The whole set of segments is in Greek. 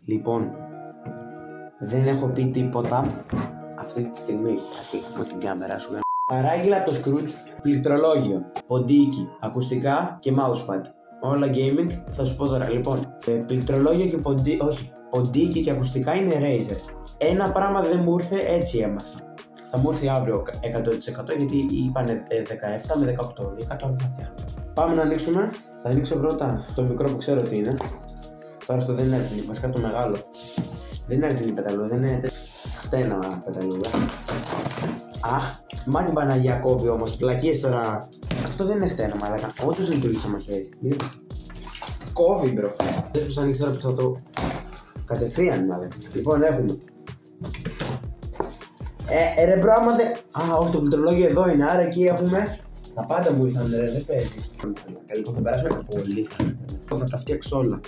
Λοιπόν, δεν έχω πει τίποτα αυτή τη στιγμή. Κάτσε με την κάμερα σου. Παράγγειλα από το Scrooge πληκτρολόγιο, ποντίκι, ακουστικά και mousepad. Όλα gaming, θα σου πω τώρα. Λοιπόν, πληκτρολόγιο και ποντίκι και ακουστικά είναι Razer. Ένα πράγμα δεν μου ήρθε, έτσι έμαθα. Θα μου έρθει αύριο 100% γιατί είπανε 17 με 18. Η 100 δεν θα έρθει αύριο. Πάμε να ανοίξουμε. Θα ανοίξω πρώτα το μικρό που ξέρω τι είναι. Τώρα αυτό δεν είναι αριθμή, βασικά το μεγάλο. Δεν είναι αριθμή πεταλούδα, δεν είναι χτένα πεταλούδα. Αχ, μα την Παναγία κόβει όμως, πλακίες τώρα. Αυτό δεν είναι χτένα μαλάκα, όντως λειτουργεί σαν μαχαίρι. Κόβει μπρο. Δεν πως ανοίξει τώρα που θα το κατευθείαν μαλάκα. Λοιπόν έχουμε. Ρε μπρο άμα δεν... Α, όχι το πληκτρολόγιο εδώ είναι, άρα εκεί έχουμε... Τα πάντα μου ήρθαν ρε, δεν παίζει. Λοιπόν θα περάσουμε πολύ. Θα τα φτιάξω όλα.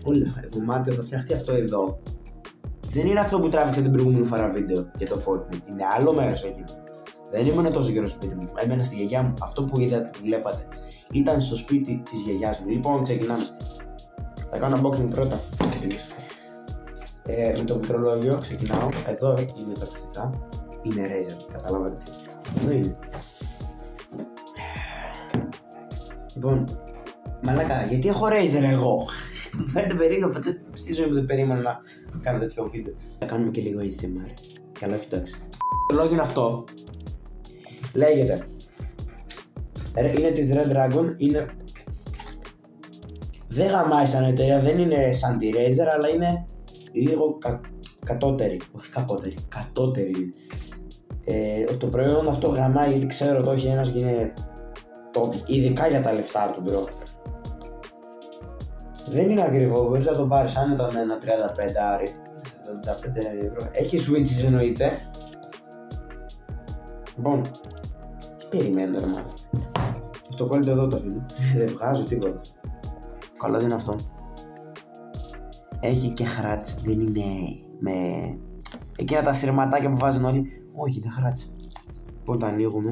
Όλα, δωμάτιο θα φτιαχτεί αυτό εδώ. Δεν είναι αυτό που τράβηξα την προηγούμενη φορά βίντεο για το Fortnite. Είναι άλλο μέρος εκεί. Δεν ήμουν τόσο καιρό στο σπίτι μου. Έμενα στη γιαγιά μου. Αυτό που είδατε, που βλέπατε, ήταν στο σπίτι της γιαγιάς μου. Λοιπόν, ξεκινάμε. Θα κάνω unboxing πρώτα. Με το πληκτρολόγιο ξεκινάω. Εδώ είναι τα ακουστικά. Είναι Razer, καταλάβατε. Εδώ είναι. Λοιπόν, μαλάκα, γιατί έχω Razer εγώ. Δεν περίμενα ποτέ στη ζωή μου, δεν περίμενα να κάνω τέτοιο βίντεο. Θα κάνουμε και λίγο ASMR. Καλά, όχι εντάξει. Το λόγιο είναι αυτό. Λέγεται. Είναι της Red Dragon. Είναι. Δεν γαμάει σαν εταιρεία, δεν είναι σαν τη Razer, αλλά είναι λίγο κατώτερη. Όχι κακότερη, κατώτερη. Το προϊόν αυτό γαμάει γιατί ξέρω το έχει ένας και είναι top, ειδικά για τα λεφτά του bro. Δεν είναι ακριβό, μπορείς να το πάρεις αν ήταν ένα 35 ευρώ. Έχει switches εννοείται. Λοιπόν, τι περιμένω ρε μάλλον. Στο κόλλητο εδώ το αφήνω. Δεν βγάζω τίποτα. Καλό είναι αυτό. Έχει και χράτς, δεν είναι με εκείνα τα σειρματάκια που βάζουν όλοι. Όχι, είναι χράτς. Λοιπόν, το ανοίγουμε.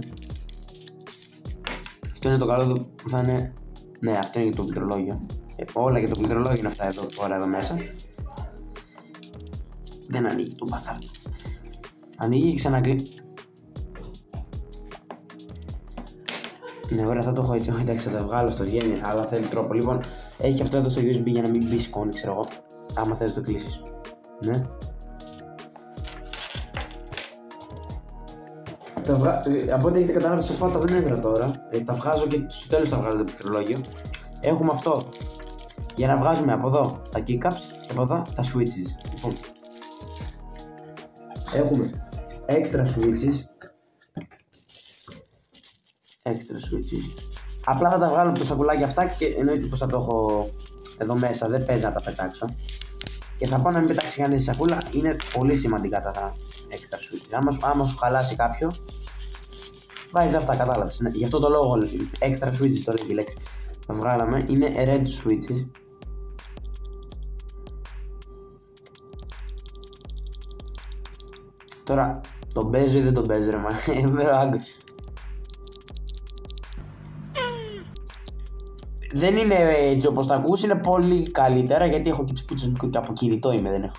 Αυτό είναι το καλό που θα είναι. Ναι, αυτό είναι το πληκτρολόγιο. Όλα και το πληκτρολόγιο είναι αυτά εδώ μέσα. Δεν ανοίγει το μπαστάρδι. Ανοίγει και ξανακλεί. Ναι, ωραία, θα το έχω έτσι. Εντάξει, θα τα βγάλω, αυτό βγαίνει, αλλά θέλει τρόπο. Λοιπόν, έχει και αυτό εδώ στο USB για να μην μπει σκόνη, ξέρω εγώ. Άμα θες το κλείσεις. Ναι. Από ό,τι έχετε καταλάβει, σε φάτα δεν έντρα τώρα. Τα βγάζω και στο τέλος θα βγάλω το πληκτρολόγιο. Έχουμε αυτό για να βγάζουμε από εδώ τα keycaps και από εδώ τα switches. Λοιπόν, έχουμε extra switches. Απλά θα τα βγάλω από το σακουλάκι αυτά και εννοείται πως θα το έχω εδώ μέσα, δεν παίζει να τα πετάξω. Και θα πάω να μην πετάξει κανείς τη σακούλα, είναι πολύ σημαντικά τα extra switches. Άμα σου χαλάσει κάποιο, βάζεις αυτά, κατάλαβες. Ναι, γι' αυτό το λόγο extra switches το λέει η λέξη. Τα βγάλαμε, είναι red switches. Τώρα, τον παίζω ή δεν τον παίζω ρε μάλλον. Δεν είναι έτσι όπως τα ακούς, είναι πολύ καλύτερα γιατί έχω και τις πούτσες μου και από κινητό είμαι, δεν έχω.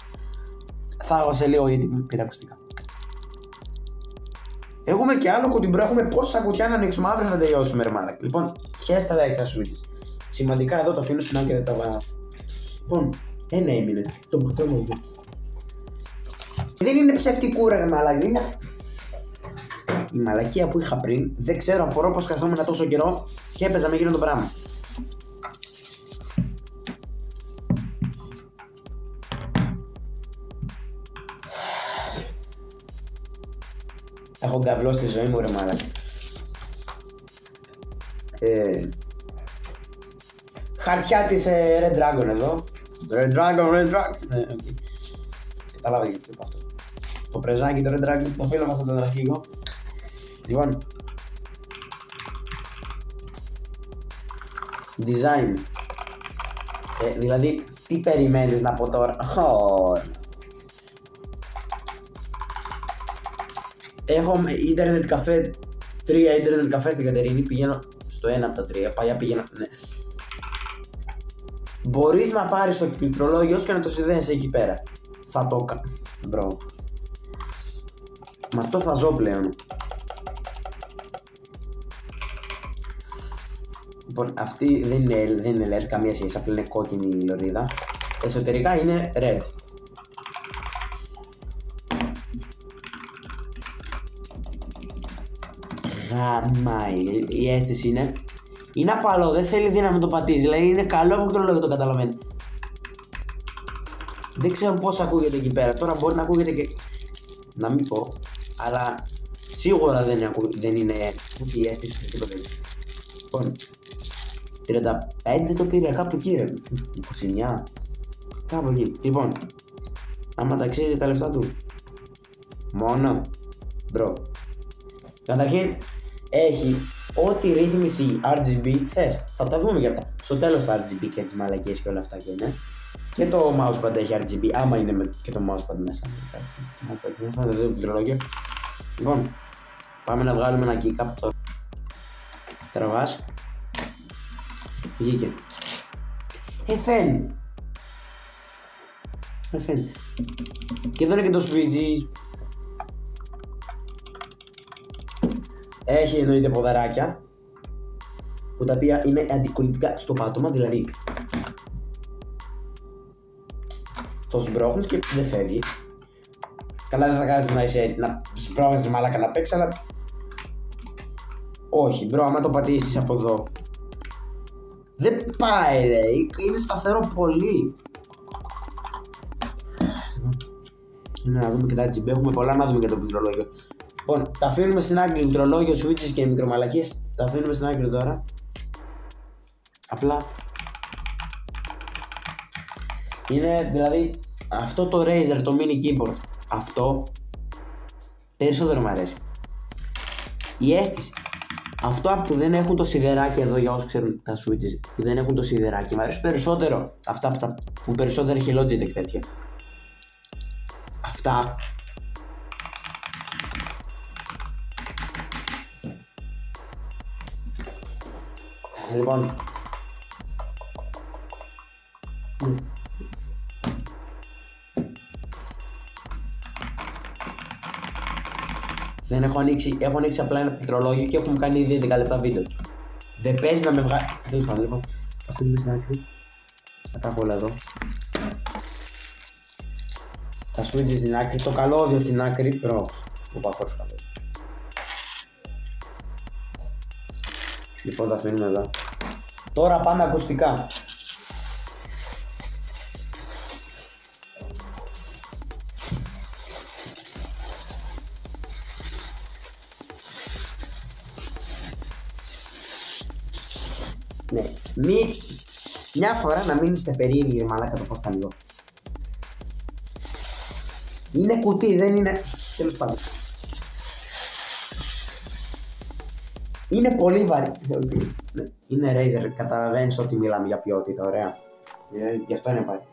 Θα έχω σε λίγο γιατί πήρα ακουστικά. Έχουμε και άλλο κουτί, έχουμε πόσα κουτιά να ανοίξουμε, αύριο θα τελειώσουμε ρε μάλακα. Λοιπόν, χέστα τα extra switches. Σημαντικά εδώ το αφήνω στην άκρη και δεν τα βάζω. Λοιπόν, ένα έμεινε, το πληκτρολόγιο. Δεν είναι ψευτικούρα ρε μάλακα, είναι αυτό. Η μαλακία που είχα πριν, δεν ξέρω, απορώ πως καθόμουν τόσο καιρό και έπαιζα με εκείνο το πράγμα. Έχω γκαβλώσει στη ζωή μου ρε μάλακα. Χαρτιά της Red Dragon εδώ. Red Dragon. Okay. Κατάλαβα γιατί είπα αυτό. Το πρεζάκι το Red Dragon, το φίλο μας από τον αρχήγο. Λοιπόν. Design. Δηλαδή, τι περιμένεις να πω τώρα. Έχω internet cafe, 3 internet cafe στην Κατερίνη, πηγαίνω στο ένα από τα 3, παλιά πήγαινα, ναι. Μπορείς να πάρεις το πληκτρολόγιο και να το συνδέσεις εκεί πέρα. Θα το κάνω. Μπρο. Με αυτό θα ζω πλέον. Λοιπόν, αυτή δεν είναι LED, καμία σχέση, απλά είναι κόκκινη η λωρίδα. Εσωτερικά είναι red. Γαμάει. Η αίσθηση είναι απαλό, δεν θέλει δύναμη να το πατήσει. Δηλαδή είναι καλό από πληκτρολόγιο, το καταλαβαίνει. Δεν ξέρω πώς ακούγεται εκεί πέρα. Τώρα μπορεί να ακούγεται και να μην πω, αλλά σίγουρα δεν είναι ούτε η αίσθηση του τίποτα. Λοιπόν, 35 το πήρε, κάπου εκεί, 29, κάπου εκεί. Λοιπόν, άμα ταξίζει τα λεφτά του, μόνο, μπρο. Καταρχήν, έχει ό,τι ρύθμιση RGB θες, θα τα δούμε και αυτά. Στο τέλος τα RGB και τις μαλακίες και όλα αυτά και είναι. Και το mousepad έχει RGB, άμα είναι και το mousepad μέσα. Το mousepad είναι, θα δείτε το πληκτρολόγιο. Λοιπόν, πάμε να βγάλουμε ένα keycap τώρα. Τραβάς. Βγήκε. Φαίνει. Και εδώ είναι και το switch. Έχει εννοείται ποδαράκια, που τα οποία είναι αντικολλητικά στο πάτωμα, δηλαδή το σμπρώχνεις και δεν φεύγει. Καλά, δεν θα κάνεις να σμπρώχνεις μαλάκα να παίξεις, αλλά όχι μπρο, άμα το πατήσεις από εδώ δεν πάει ρε, είναι σταθερό πολύ. Να δούμε και τα RGB, έχουμε πολλά να δούμε και το πληκτρολόγιο. Λοιπόν, τα αφήνουμε στην άκρη, πληκτρολόγιο, switches και μικρομαλακίες, τα αφήνουμε στην άκρη τώρα. Απλά είναι δηλαδή αυτό το Razer, το mini keyboard, αυτό περισσότερο μου αρέσει. Η αίσθηση, αυτό που δεν έχουν το σιδεράκι εδώ, για όσους ξέρουν τα switches που δεν έχουν το σιδεράκι, μου αρέσει περισσότερο αυτά που περισσότερο έχει Logitech τέτοια. Αυτά λοιπόν, δεν έχω ανοίξει, έχω ανοίξει απλά ένα πληκτρολόγιο και έχουμε κάνει ήδη 11 λεπτά βίντεο. Δεν παίζει να με βγάλει. Τέλος πάντων, λοιπόν, αφήνουμε στην άκρη. Θα τα έχω όλα εδώ. Τα switches στην άκρη, το καλώδιο στην άκρη. Προ, που πάω χωρίς καλώδιο. Λοιπόν, τα αφήνουμε εδώ. Τώρα πάμε ακουστικά. Ναι, μια φορά να μην είστε περίεργοι ρε μαλάκα το πώς θα ανοίγω. Είναι κουτί, δεν είναι... Τέλος πάντων. Είναι πολύ βαρύ. Είναι Razer, καταλαβαίνεις ότι μιλάμε για ποιότητα, ωραία. Γι' αυτό είναι βαρύ.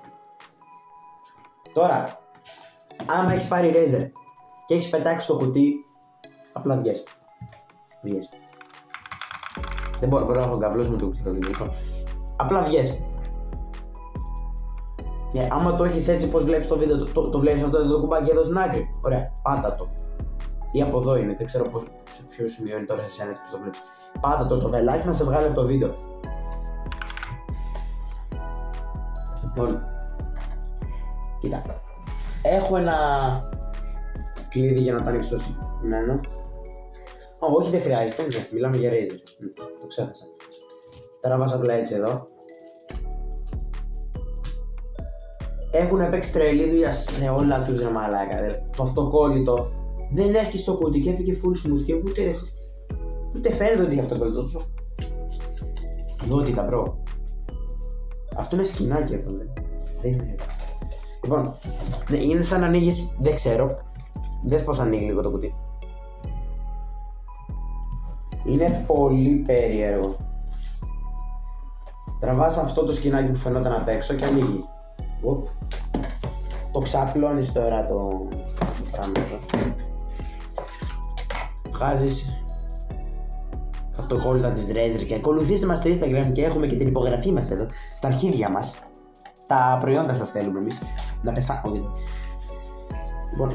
Τώρα, άμα έχεις πάρει Razer και έχεις πετάξει το κουτί, απλά βγες. Δεν μπορώ να έχω καβλώσει με το πληκτρολόγιο. Απλά βγες. Άμα το έχεις έτσι πως βλέπεις το βίντεο, το βλέπεις αυτό το κουμπάκι εδώ στην άκρη. Ωραία, πάτα το. Ή από εδώ είναι, δεν ξέρω σε ποιο σημείο είναι τώρα σε σένα που το βλέπεις. Πάτα το βελάκι να σε βγάλει από το βίντεο. Λοιπόν, κοίτα. Έχω ένα κλείδι για να το ανοίξω το συγκεκριμένο. Όχι, δεν χρειάζεται, ναι, μιλάμε για Razer. Το ξέχασα. Τραβάς απλά έτσι εδώ. Έχουν παίξει τρελή δουλειά σε όλα τους ρε μαλάκα. Το αυτοκόλλητο δεν έσκησε το κουτί και έφυγε full smooth και ούτε φαίνεται ότι είναι αυτοκόλλητο τόσο. Ποιότητα μπρο. Αυτό είναι σκηνάκι εδώ, δεν είναι. Λοιπόν, ναι, είναι σαν να ανοίγεις, δεν ξέρω. Δες πως ανοίγει λίγο το κουτί. Είναι πολύ περίεργο. Τραβάς αυτό το σκηνάκι που φαινόταν απ' έξω και ανοίγει. Το ξαπλώνεις τώρα το πράγμα εδώ. Βγάζεις αυτοκόλλητα της Razer και ακολουθήστε μας στο Instagram και έχουμε και την υπογραφή μας εδώ στα αρχίδια μας. Τα προϊόντα σας θέλουμε εμείς. Να πεθάνουμε. Λοιπόν,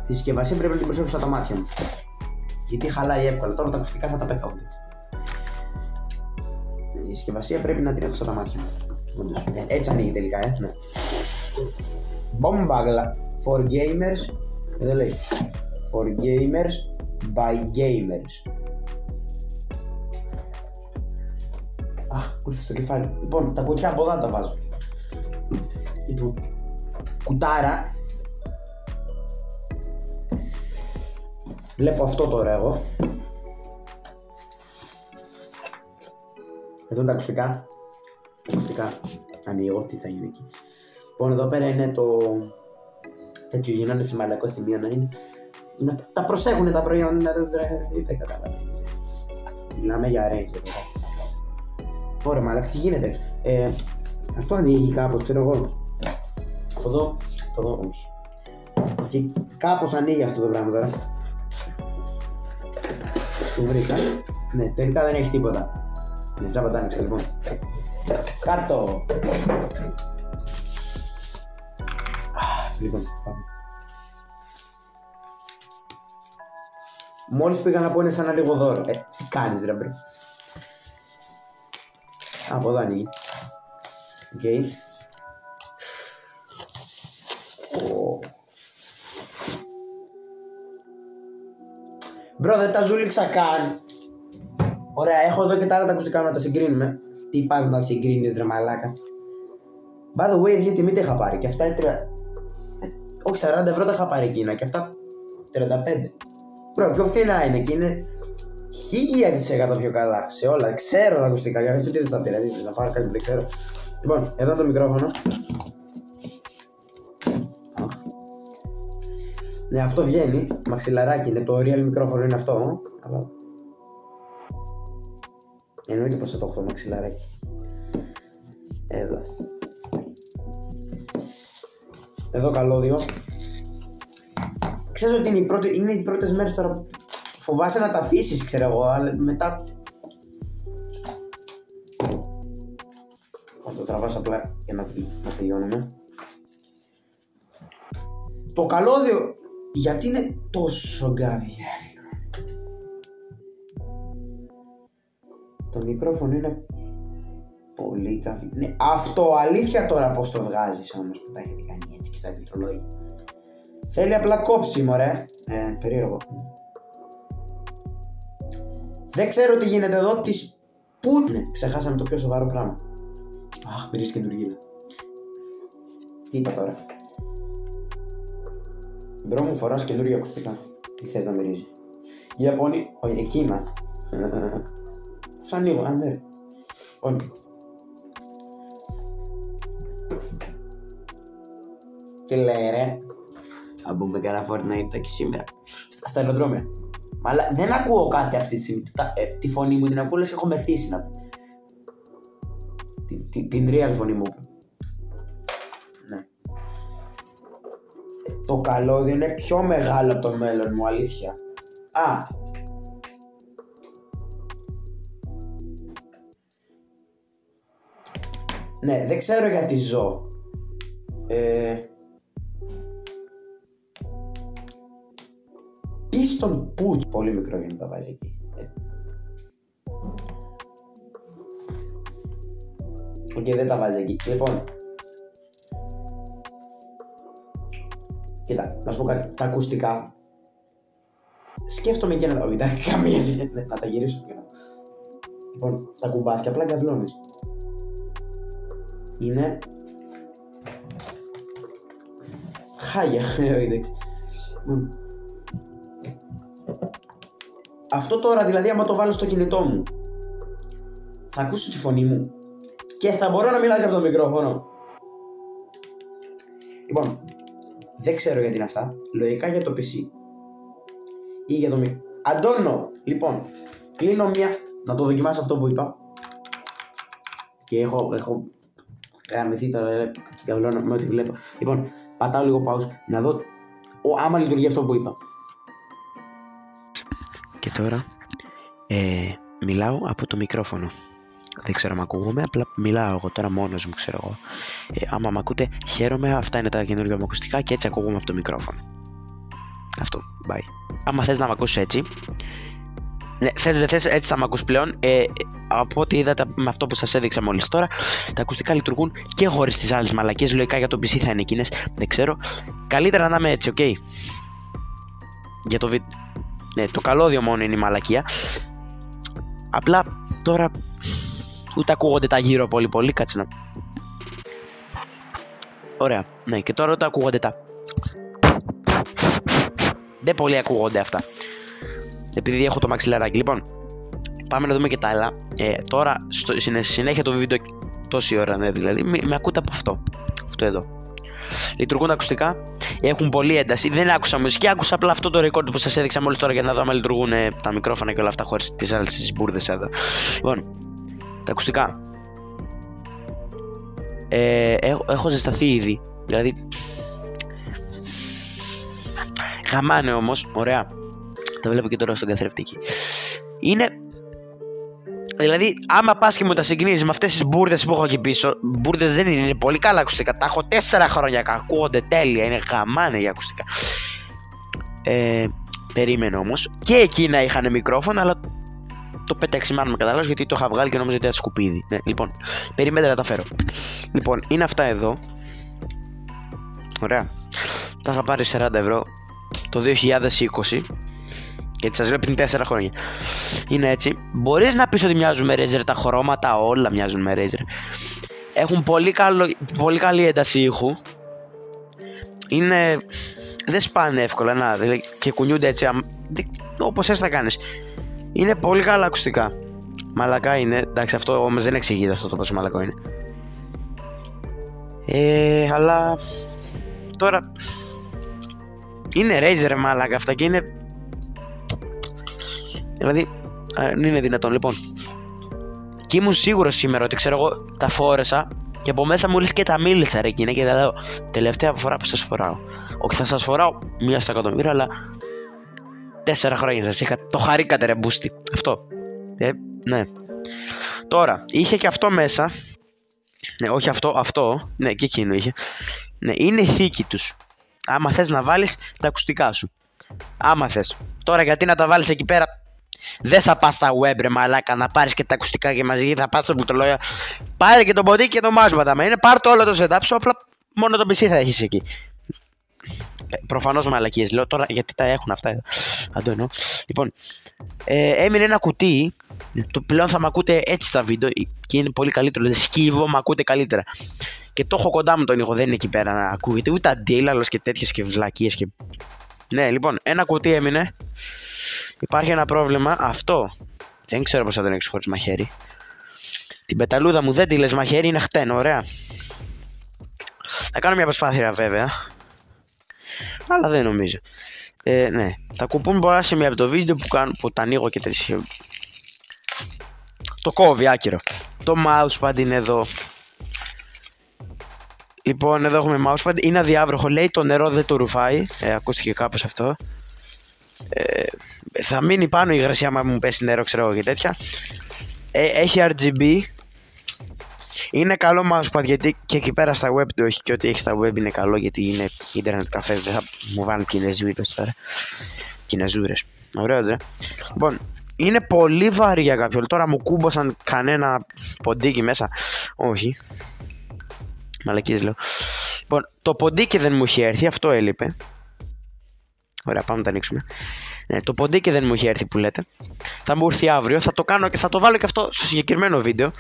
τη συσκευασία πρέπει να την προσέξω στα μάτια μου. Γιατί χαλάει εύκολα. Τώρα τα ακουστικά θα τα πετάω. Η συσκευασία πρέπει να την έχω στα μάτια μου. Έτσι ανοίγει τελικά, ναι. Bombagla for gamers. Εδώ λέει for gamers by gamers. Αχ, κούστε στο κεφάλι. Λοιπόν, τα κουτιά από εδώ τα βάζω. Λοιπόν, κουτάρα. Βλέπω αυτό τώρα εγώ. Εδώ είναι τα ακουστικά. Ακουστικά. Ανοίγω, τι θα γίνει εκεί. Λοιπόν, εδώ πέρα είναι το... τέτοιο γίνανε σημαντικό σημείο να είναι. Να τα προσέχουν τα προϊόντα, να τους δεν καταλαβαίνεις. Μιλάμε για Razer. Ωραία, μαλάκα, τι γίνεται. Αυτό ανοίγει κάπως, ξέρω εγώ. Από εδώ, το εδώ, όχι. Και κάπως ανοίγει αυτό το πράγμα τώρα. Το βρήκα. Ναι, τελικά δεν έχει τίποτα. Ναι, τζάμπα τα άνοιξα, λοιπόν. Κάτω. Λοιπόν, πάμε. Μόλις πήγα να πω είναι σαν ένα λίγο δώρο. Τι κάνεις ρε μπρο. Από εδώ ανοίγει. Οκ. Μπρο, δεν τα ζούληξα καν. Ωραία, έχω εδώ και τα άλλα τα ακουστικά να τα συγκρίνουμε. Τι πας να συγκρίνεις ρε μαλάκα. By the way, ίδια τιμή τα είχα πάρει και αυτά είναι όχι 40 ευρώ τα είχα πάρει εκείνα και αυτά 35. Μπρο, πιο φθηνά είναι και είναι 1000% πιο καλά σε όλα. Ξέρω τα ακουστικά, γιατί δεν στα πήρα, να πάρω κάτι που δεν ξέρω. Λοιπόν, εδώ το μικρόφωνο. Ναι, αυτό βγαίνει, μαξιλαράκι είναι, το real μικρόφωνο είναι αυτό, αλλά... Εννοείται πως θα το έχω το μαξιλαράκι. Εδώ. Εδώ καλώδιο. Ξέρεις ότι είναι οι πρώτες μέρες τώρα. Φοβάσαι να τα αφήσεις, ξέρω εγώ, αλλά μετά... Θα το τραβάς απλά για να τελειώνουμε. Το καλώδιο, γιατί είναι τόσο γκαβιέρικο. Το μικρόφωνο είναι πολύ γκαβιέρικο. Ναι, αυτό αλήθεια τώρα πως το βγάζεις όμως που τα έχετε κάνει έτσι και στα πληκτρολόγια. Θέλει απλά κόψιμο ρε. Περίεργο. Δεν ξέρω τι γίνεται εδώ, πού... Ναι, ξεχάσαμε το πιο σοβαρό πράγμα. Αχ, μυρίζει καινούργια. Τι είπα τώρα. Μπρο μου φοράς καινούργια ακουστικά. Τι θες να μυρίζει. Οι Ιαπωνοί, όχι, εκείνα. Πώς ανοίγω, ναι. Όχι. Τι λέει ρε. Θα μπούμε κανένα Fortnite και σήμερα. Στα αεροδρόμια. Αλλά δεν ακούω κάτι αυτή τη στιγμή. Τη φωνή μου την ακούω, λες έχω μεθύσει να πω. Την real φωνή μου. Ναι. Το καλώδιο είναι πιο μεγάλο από το μέλλον μου, αλήθεια. Α. Ναι, δεν ξέρω γιατί ζω. Πίστον πούτ. Πολύ μικρό για να τα βάζει εκεί. Οκ, δεν τα βάζει εκεί. Λοιπόν. Κοίτα, να σου πω κάτι. Τα ακουστικά. Σκέφτομαι και να τα... Όχι, δεν έχει καμία σχέση. Να τα γυρίσω και να... Λοιπόν, τα κουμπάς και απλά καυλώνεις. Είναι... χάγια. Αυτό τώρα δηλαδή άμα το βάλω στο κινητό μου θα ακούσω τη φωνή μου και θα μπορώ να μιλάω και από το μικρόφωνο. Λοιπόν, δεν ξέρω γιατί είναι αυτά. Λογικά για το PC ή για το μικρόφωνο. Αντώνο, λοιπόν, κλείνω μία. Να το δοκιμάσω αυτό που είπα. Και έχω γαμηθεί τώρα, καυλώνω με ό,τι βλέπω. Λοιπόν, πατάω λίγο pause να δω άμα λειτουργεί αυτό που είπα. Και τώρα μιλάω από το μικρόφωνο. Δεν ξέρω αν ακούγομαι, απλά μιλάω εγώ τώρα μόνος μου, ξέρω εγώ. Άμα με ακούτε, χαίρομαι. Αυτά είναι τα καινούργια μου ακουστικά και έτσι ακούγομαι από το μικρόφωνο. Αυτό, bye. Άμα θες να με ακούσεις έτσι, ναι, θες δεν θες, έτσι θα με ακούς πλέον. Από ό,τι είδατε με αυτό που σας έδειξα μόλις τώρα, τα ακουστικά λειτουργούν και χωρίς τις άλλες μαλακίες. Λογικά για το PC θα είναι εκείνες, δεν ξέρω. Καλύτερα να είμαι έτσι, ok. Για το βίντεο. Ναι, το καλώδιο μόνο είναι η μαλακία. Απλά τώρα ούτε ακούγονται τα γύρω πολύ, κάτσε να. Ωραία, ναι, και τώρα ούτε ακούγονται τα. Δεν πολύ ακούγονται αυτά. Επειδή έχω το μαξιλαράκι. Λοιπόν, πάμε να δούμε και τα άλλα. Τώρα, στη συνέχεια του βίντεο, τόση ώρα, ναι, δηλαδή, με ακούτε από αυτό. Αυτό εδώ. Λειτουργούν τα ακουστικά, έχουν πολλή ένταση. Δεν άκουσα μουσική, άκουσα απλά αυτό το record που σας έδειξα μόλις τώρα για να δω αν λειτουργούν τα μικρόφωνα και όλα αυτά χωρίς τις άλλες μπουρδες εδώ. Λοιπόν, τα ακουστικά. Έχω ζεσταθεί ήδη. Δηλαδή. Γαμάνε όμως, ωραία. Τα βλέπω και τώρα στον καθρέφτη. Είναι. Δηλαδή, άμα πας και μου τα συγκρίνεις με αυτές τις μπουρδες που έχω εκεί πίσω, μπουρδες δεν είναι πολύ καλά ακουστικά. Τα έχω 4 χρόνια και ακούγονται τέλεια. Είναι γαμάνε για ακουστικά. Περίμενε όμως. Και εκείνα είχαν μικρόφωνο, αλλά το πέταξε μάλλον με καταλάβεις γιατί το είχα βγάλει και νόμιζα ότι ήταν σκουπίδι. Ναι, λοιπόν, περιμένετε να τα φέρω. Λοιπόν, είναι αυτά εδώ. Ωραία. Τα είχα πάρει 40 ευρώ το 2020. Γιατί σας λέω πριν 4 χρόνια. Είναι έτσι. Μπορείς να πεις ότι μοιάζουν με Razer. Τα χρώματα όλα μοιάζουν με Razer. Έχουν πολύ καλή ένταση ήχου. Είναι. Δεν σπάνε εύκολα. Να, δηλαδή, και κουνιούνται έτσι. Όπως έτσι θα κάνεις. Είναι πολύ καλά ακουστικά. Μαλακά είναι. Εντάξει, αυτό όμως δεν εξηγείται αυτό το πόσο μαλακό είναι. Αλλά. Τώρα. Είναι Razer μαλάκα αυτά και είναι. Δηλαδή, αν είναι δυνατόν, λοιπόν. Και ήμουν σίγουρος σήμερα ότι ξέρω εγώ τα φόρεσα και από μέσα μου λες και τα μίλησα ρε εκείνα και θα λέω τελευταία φορά που σας φοράω. Όχι, θα σας φοράω 1 στα εκατομμύρια, αλλά 4 χρόνια σας είχα. Το χαρήκατε ρε μπούστι. Αυτό. Ναι. Τώρα, είχε και αυτό μέσα. Ναι, όχι αυτό. Ναι, και εκείνο είχε. Ναι, είναι η θήκη τους. Άμα θες να βάλεις τα ακουστικά σου. Άμα θες. Τώρα γιατί να τα βάλεις εκεί πέρα. Δεν θα πας στα web ρε μαλάκα να πάρεις και τα ακουστικά και μαζί. Θα πας στο πληκτρολόγιο. Πάρε και τον ποντίκι και το μάσματα. Είναι πάρ' το όλο το setup σου. Απλά μόνο το PC θα έχεις εκεί. Προφανώς μαλακίες λέω τώρα γιατί τα έχουν αυτά εδώ. Αν το εννοώ. Λοιπόν, έμεινε ένα κουτί. Το πλέον θα μ' ακούτε έτσι στα βίντεο και είναι πολύ καλύτερο. Δηλαδή σκύβω, μ' ακούτε καλύτερα. Και το έχω κοντά μου τον ήχο, δεν είναι εκεί πέρα να ακούγεται ούτε αντίλαλος και τέτοιες και βλακίες και. Ναι, λοιπόν, ένα κουτί έμεινε. Υπάρχει ένα πρόβλημα. Αυτό δεν ξέρω πώς θα τον έχεις χωρίς μαχαίρι. Την πεταλούδα μου δεν τη λες μαχαίρι, είναι χτένο, ωραία. Θα κάνω μια προσπάθεια βέβαια. Αλλά δεν νομίζω. Ναι, θα κουπούν πολλά σημεία από το βίντεο που τα ανοίγω και τέτοια. Το κόβει άκυρο. Το mousepad είναι εδώ. Λοιπόν, εδώ έχουμε mousepad. Είναι αδιάβροχο. Λέει το νερό δεν το ρουφάει. Ακούστηκε κάπως αυτό. Θα μείνει πάνω η υγρασία άμα μου πέσει νερό, ξέρω εγώ και τέτοια. Έχει RGB. Είναι καλό mousepad γιατί και εκεί πέρα στα web το έχει και ό,τι έχει στα web είναι καλό γιατί είναι internet καφέ. Δεν θα μου βάλουν κινεζούρες τώρα. Κινεζούρες. Ωραίο, δε. Λοιπόν, είναι πολύ βαρύ για κάποιον. Τώρα μου κούμποσαν κανένα ποντίκι μέσα. Όχι. Μαλακίες λέω. Λοιπόν, το ποντίκι δεν μου είχε έρθει, αυτό έλειπε. Ωραία, πάμε να το ανοίξουμε. Ναι, το ποντίκι δεν μου είχε έρθει που λέτε. Θα μου έρθει αύριο, θα το κάνω και θα το βάλω και αυτό στο συγκεκριμένο βίντεο.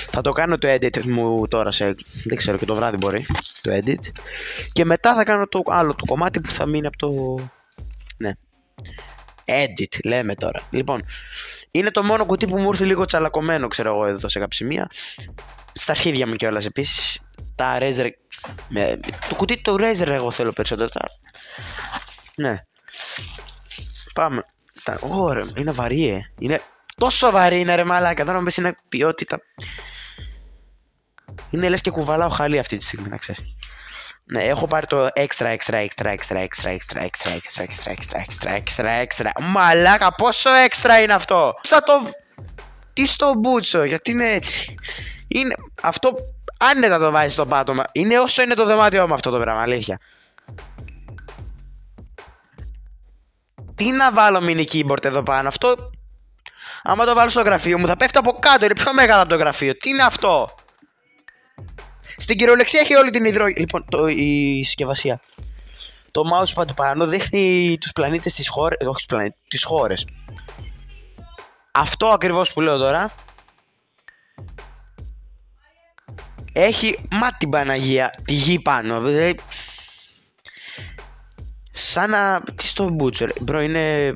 Θα το κάνω το edit μου τώρα σε. Δεν ξέρω, και το βράδυ μπορεί. Το edit. Και μετά θα κάνω το άλλο το κομμάτι που θα μείνει από το. Ναι. Edit, λέμε τώρα. Λοιπόν, είναι το μόνο κουτί που μου ήρθε λίγο τσαλακωμένο, ξέρω εγώ εδώ σε κάποια σημεία. Στα αρχίδια μου κιόλας επίσης. Τα Razer. Το κουτί του Razer εγώ θέλω περισσότερο. Ναι. Πάμε. Ωραία, είναι βαρύ, είναι τόσο βαρύ είναι ρε μαλάκα. Τώρα μου πες είναι ποιότητα. Είναι λες και κουβαλάω χαλί αυτή τη στιγμή, να ξέρεις. Ναι, έχω πάρει το extra. Μαλάκα, πόσο extra είναι αυτό. Θα το. Γιατί στο μπούτσο, γιατί είναι έτσι. Είναι αυτό, άνετα το βάζει στο πάτωμα. Είναι όσο είναι το δωμάτιό μου αυτό το πράγμα, αλήθεια. Τι να βάλω mini keyboard εδώ πάνω, αυτό. Άμα το βάλω στο γραφείο μου θα πέφτει από κάτω, είναι πιο μεγάλο από το γραφείο. Τι είναι αυτό. Στην κυριολεξία έχει όλη την Λοιπόν, η συσκευασία. Το mousepad πάνω δείχνει τους πλανήτες της χώρες. Όχι τους πλανήτες, τις χώρες. Αυτό ακριβώς που λέω τώρα. Έχει, μα την Παναγία, τη γη πάνω. Σαν να... Τι στο μπούτσο, μπρο, είναι...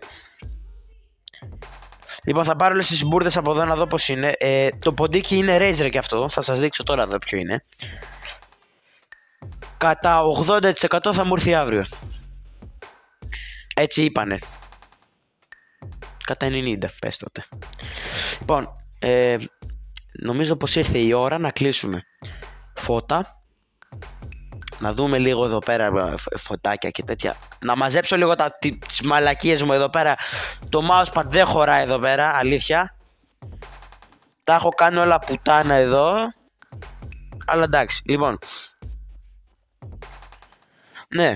Λοιπόν, θα πάρω όλες τις μπουρδες από εδώ να δω πως είναι. Το ποντίκι είναι Razer και αυτό. Θα σας δείξω τώρα εδώ ποιο είναι. Κατά 80% θα μου έρθει αύριο. Έτσι είπανε. Κατά 90, πες τότε. Λοιπόν, νομίζω πως ήρθε η ώρα να κλείσουμε. Φώτα. Να δούμε λίγο εδώ πέρα φωτάκια και τέτοια. Να μαζέψω λίγο τις μαλακίες μου εδώ πέρα. Το mousepad δεν χωράει εδώ πέρα, αλήθεια. Τα έχω κάνει όλα πουτάνα εδώ. Αλλά εντάξει, λοιπόν. Ναι.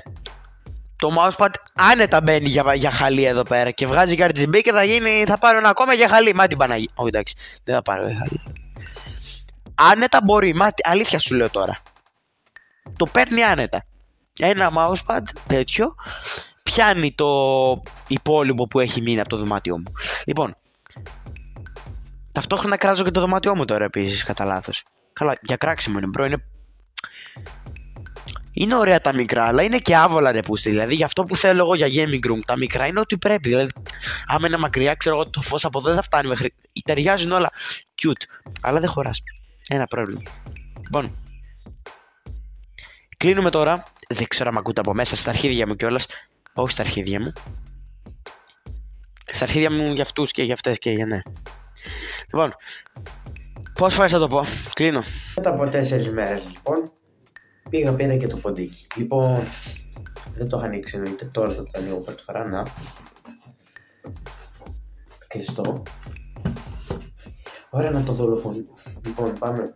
Το mousepad άνετα μπαίνει για χαλί εδώ πέρα. Και βγάζει και RGB και θα πάρω ένα ακόμα για χαλί. Μα την Παναγία. Όχι, εντάξει, δεν θα πάρω για χαλί. Άνετα μπορεί, αλήθεια σου λέω τώρα. Το παίρνει άνετα. Ένα mousepad τέτοιο πιάνει το υπόλοιπο που έχει μείνει από το δωμάτιό μου. Λοιπόν, ταυτόχρονα κράζω και το δωμάτιό μου τώρα επίσης, κατά λάθος. Καλά, για κράξιμο είναι, μπρο, είναι ωραία τα μικρά, αλλά είναι και άβολα ρε πούστη. Δηλαδή, για αυτό που θέλω εγώ για gaming room, τα μικρά είναι ό,τι πρέπει. Δηλαδή, άμα είναι μακριά, ξέρω εγώ, το φως από εδώ δεν θα φτάνει μέχρι. Ταιριάζουν όλα cute, αλλά δεν χωράς. Ένα πρόβλημα. Λοιπόν, κλείνουμε τώρα. Δεν ξέρω αν ακούτε από μέσα, στα αρχίδια μου κιόλας. Όχι στα αρχίδια μου. Στα αρχίδια μου για αυτούς και για αυτές και για ναι. Λοιπόν, πόσες φορές θα το πω. Κλείνω. Μετά από 4 μέρες λοιπόν, πήρα και το ποντίκι. Λοιπόν, δεν το είχα ανοίξει εννοείται. Τώρα θα το ανοίγω πρώτη φορά. Να. Κλειστό. Ωραία να το δολοφονήσω. Λοιπόν, πάμε.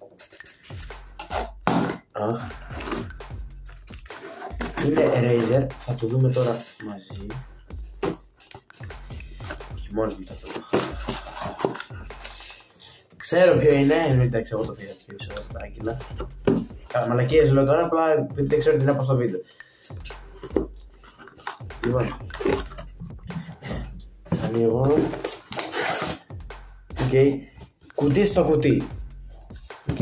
Αχ. Είναι Razer, θα το δούμε τώρα μαζί. Και μόνος μου θα το δω. Ξέρω ποιο είναι, εντάξει εγώ το πήρα και πίσω τα άγγελα. Μαλακίες λέω τώρα, απλά δεν ξέρω τι να πω στο βίντεο. Λοιπόν, ανοίγω. Οκ, κουτί στο κουτί. Οκ.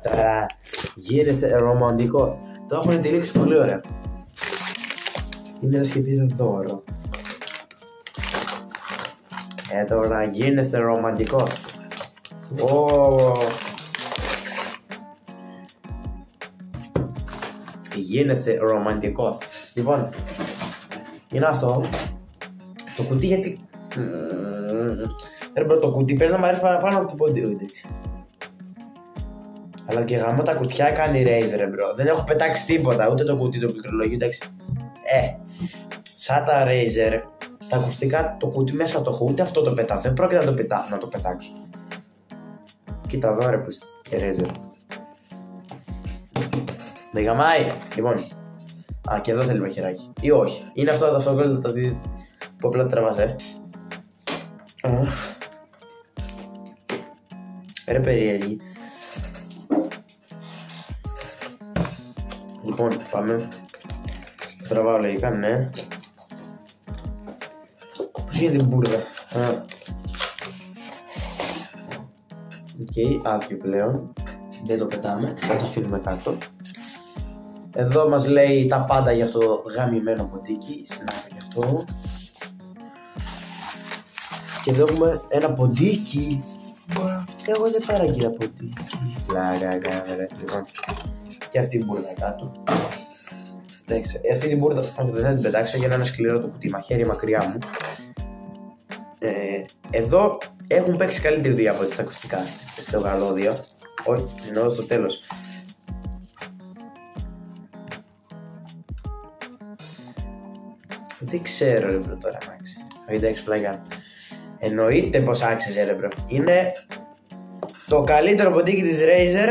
Τώρα γίνεστε ρομαντικός. Το έχουν τυλίξει πολύ ωραία. Είναι ένα σχεδίο δώρο. Τώρα γίνεστε ρομαντικός. Γίνεστε ρομαντικός. Λοιπόν, είναι αυτό. Το κουτί γιατί... το κουτί πες να μ' αρέσει παραπάνω από το ποντί. Αλλά και γαμώ τα κουτιά κάνει Razer ρε μπρο. Δεν έχω πετάξει τίποτα, ούτε το κουτί το πληκτρολόγιο, εντάξει. Σαν τα Razer, τα ακουστικά, το κουτί μέσα το έχω, ούτε αυτό το πετάω. Δεν πρόκειται να το πετάξω. Κοίτα εδώ ρε που Razer. Με γαμάει. Λοιπόν, και εδώ θέλει μαχαιράκι. Ή όχι. Είναι αυτό το αυτοκόλλητο που απλά τραβάς Ρε περίεργη. Λοιπόν, πάμε. Τραβάω λογικά, ναι. Πώς γίνεται η μπουρδα. Οκ, άδειο πλέον. Δεν το πετάμε, θα το αφήνουμε κάτω. Εδώ μας λέει τα πάντα για αυτό το γαμημένο ποντίκι. Συνάδει και αυτό. Και εδώ έχουμε ένα ποντίκι. Εγώ δεν πάρω κύριε ποντίκι. Λοιπόν. Και αυτή η μπουρδα κάτω. Εντάξει, αυτή την μπουρδα δεν θα την πετάξω για να είναι σκληρό το κουτί. Μαχαίρι μακριά μου. Εδώ έχουν παίξει καλύτερη δουλειά από τα ακουστικά στο καλώδιο. Όχι, εννοώ στο τέλος. Δεν ξέρω ρε τώρα, εντάξει. Εντάξει, πλάγια. Εννοείται πως άξιζε ρε μπρο. Είναι το καλύτερο ποντίκι της Razer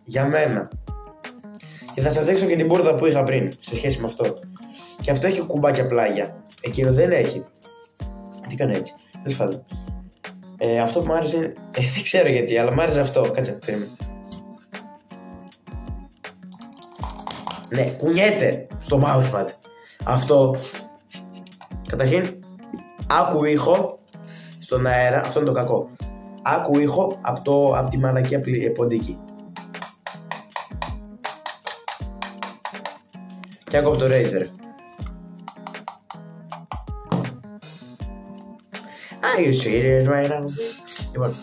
για μένα. Και θα σας δείξω και την μπουρδα που είχα πριν σε σχέση με αυτό. Και αυτό έχει κουμπάκια πλάγια. Εκείνο δεν έχει. Τι κάνω έτσι. Τέλος πάντων. Αυτό που μου άρεσε είναι. Δεν ξέρω γιατί, αλλά μου άρεσε αυτό. Κάτσε, περίμενε. Ναι, κουνιέται στο mousepad. Αυτό. Καταρχήν, άκου ήχο στον αέρα. Αυτό είναι το κακό. Άκου ήχο από τη μαλακία ποντίκι. Και άκου από το Razer. Are you serious right now? Λοιπόν,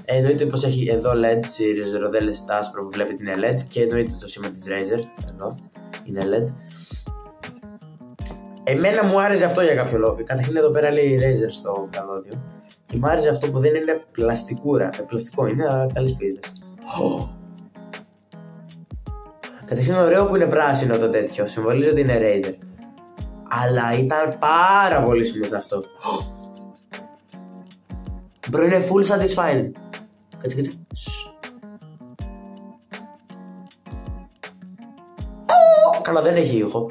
εννοείται πως έχει εδώ LED, series ροδέλες τα άσπρο που βλέπετε είναι LED και εννοείται το σήμα της Razer, εδώ, είναι LED. Εμένα μου άρεσε αυτό για κάποιο λόγο. Καταρχήν εδώ πέρα λέει Razer στο καλώδιο και μου άρεσε αυτό που δεν είναι πλαστικούρα, πλαστικό είναι, αλλά καλής ποιότητας. Καταρχήν ωραίο που είναι πράσινο το τέτοιο, συμβολίζει ότι είναι Razer. Αλλά ήταν πάρα πολύ smooth αυτό. Μπρο, είναι full satisfying. Κάτσε. Καλά, δεν έχει ήχο.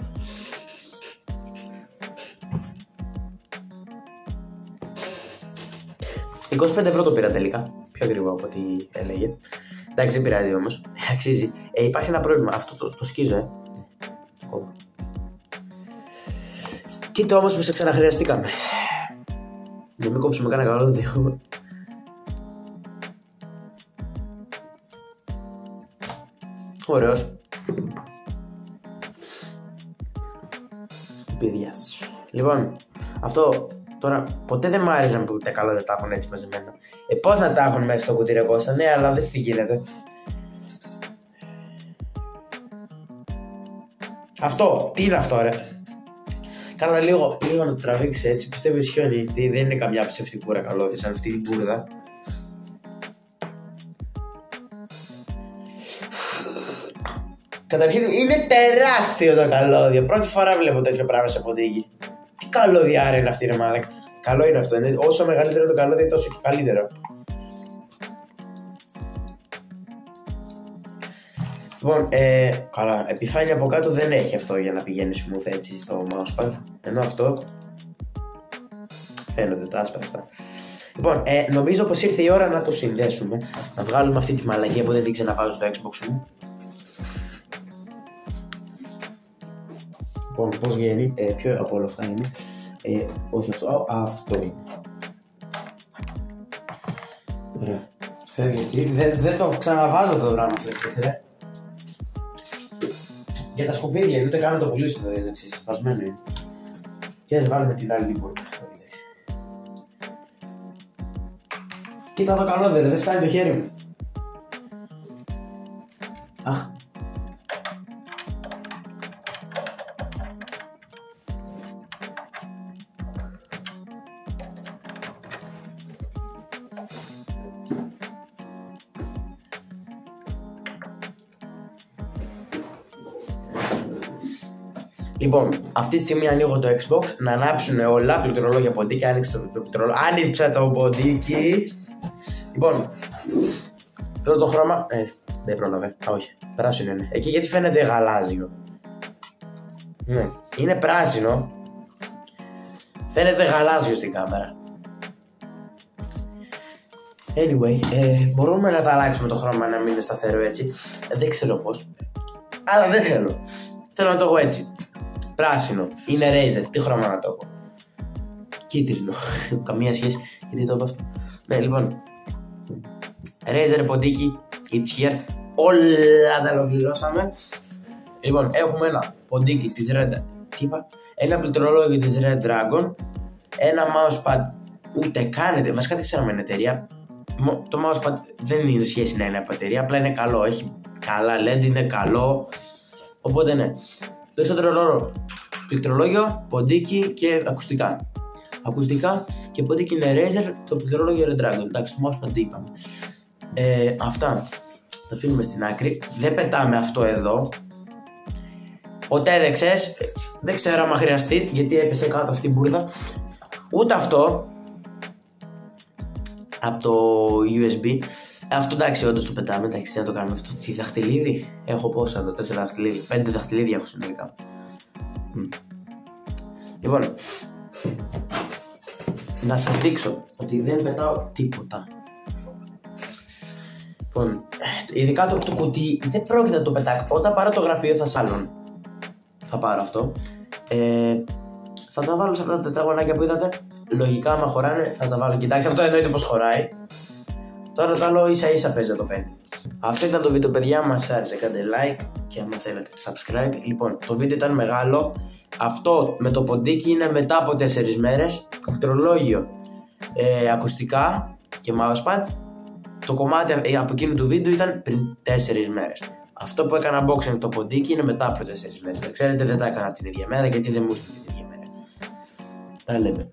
€25 το πήρα τελικά. Πιο ακριβό από ό,τι έλεγε. Εντάξει, δεν πειράζει όμως. Αξίζει. Υπάρχει ένα πρόβλημα. Αυτό το σκίζω, Κοίτα όμως που σε ξαναχρειαστήκαμε. Να μην κόψουμε κανένα καλώδιο. Ωραίος. Παιδιάς. Λοιπόν, αυτό τώρα ποτέ δεν μ' άρεσαν που τα καλώδια τα έχουν έτσι μαζεμένα. Πώς να τα έχουν μέσα στο κουτί ρε Κώστα, ναι, αλλά δες τι γίνεται. Αυτό, τι είναι αυτό ρε. Κάνα λίγο να το τραβήξει έτσι, πιστεύω ισχύει, δεν είναι καμιά ψευτικούρα καλώδια σαν αυτή την μπουρδα. Καταρχήν είναι τεράστιο το καλώδιο, πρώτη φορά βλέπω τέτοιο πράγμα σε ποντίκι. Τι καλώδια είναι αυτή ρε μάλακα. Καλό είναι αυτό, είναι όσο μεγαλύτερο το καλώδιο τόσο και καλύτερο. Λοιπόν, καλά, επιφάνεια από κάτω δεν έχει αυτό για να πηγαίνει smooth έτσι στο mousepad. Ενώ αυτό φαίνονται τα άσπρα αυτά. Λοιπόν, νομίζω πως ήρθε η ώρα να το συνδέσουμε. Να βγάλουμε αυτή τη μαλακία που δεν την ξαναβάζω στο Xbox μου. Λοιπόν, πώς βγαίνει, ποιο από όλα αυτά είναι. Όχι αυτό, αυτό είναι. Ωραία. Φεύγει εκεί, δεν το ξαναβάζω το πράγμα αυτό, ρε. Για τα σκουπίδια είναι, ούτε καν να το πουλήσω, δηλαδή είναι εξής, σπασμένο είναι. Και ας βάλουμε την άλλη την πόρτα. Κοίτα το καλώδιο, δεν φτάνει το χέρι μου. Αχ. Λοιπόν, αυτή τη στιγμή ανοίγω το Xbox να ανάψουν όλα, πληκτρολόγια ποντίκι, άνοιξε το πληκτρολόγιο, άνοιξα το ποντίκι. Λοιπόν, πρώτο χρώμα, δεν πρόλαβε, όχι, πράσινο είναι. Εκεί γιατί φαίνεται γαλάζιο. Ναι, είναι πράσινο, φαίνεται γαλάζιο στην κάμερα. Anyway, μπορούμε να τα αλλάξουμε το χρώμα να μην είναι σταθερό έτσι. Δεν ξέρω πώς, αλλά δεν θέλω. Θέλω να το έχω έτσι. Πράσινο, είναι Razer, τι χρώμα να το έχω. Κίτρινο, καμία σχέση, γιατί το είπα αυτό. Ναι, λοιπόν, Razer ποντίκι, it's here, όλα τα ολοκληρώσαμε. Λοιπόν, έχουμε ένα ποντίκι της Red, τι είπα, ένα πληκτρολόγιο της Red Dragon, ένα mousepad, ούτε κάνετε, βασικά δεν ξέρω με είναι εταιρεία. Το mousepad δεν είναι σχέση να είναι από εταιρεία, απλά είναι καλό, έχει καλά LED, είναι καλό, οπότε ναι. Περισσότερο ρόλο πληκτρολόγιο, ποντίκι και ακουστικά. Ακουστικά και ποντίκι είναι Razer, το πληκτρολόγιο Red Dragon. Εντάξει, το mousepad τι είπαμε. Αυτά τα αφήνουμε στην άκρη. Δεν πετάμε αυτό εδώ. Ποτέ δεν ξέρεις. Δεν ξέρω άμα χρειαστεί γιατί έπεσε κάτω αυτή η μπουρδα. Ούτε αυτό. από το USB. Αυτό εντάξει, όντως το πετάμε. Εντάξει, τι να το κάνουμε αυτό. Τι δαχτυλίδι. Έχω πόσα εδώ, 4 δαχτυλίδια. 5 δαχτυλίδια έχω συνολικά. Λοιπόν, να σας δείξω ότι δεν πετάω τίποτα. Λοιπόν, ειδικά το κουτί δεν πρόκειται να το πετάξω. Όταν πάρω το γραφείο θα πάρω αυτό. Θα τα βάλω σε αυτά τα τετραγωνάκια που είδατε. Λογικά άμα χωράνε θα τα βάλω. Κοιτάξτε, αυτό εννοείται πως χωράει. Τώρα το άλλο ίσα ίσα παίζει να το παίρνει. Αυτό ήταν το βίντεο, παιδιά. Μας άρεσε, κάντε like και άμα θέλετε subscribe. Λοιπόν, το βίντεο ήταν μεγάλο. Αυτό με το ποντίκι είναι μετά από 4 μέρες. Πληκτρολόγιο, ακουστικά και mousepad. Το κομμάτι από εκείνο του βίντεο ήταν πριν 4 μέρες. Αυτό που έκανα unboxing το ποντίκι είναι μετά από 4 μέρες. Ξέρετε, δεν τα έκανα την ίδια μέρα γιατί δεν μου ήρθε την ίδια μέρα. Τα λέμε.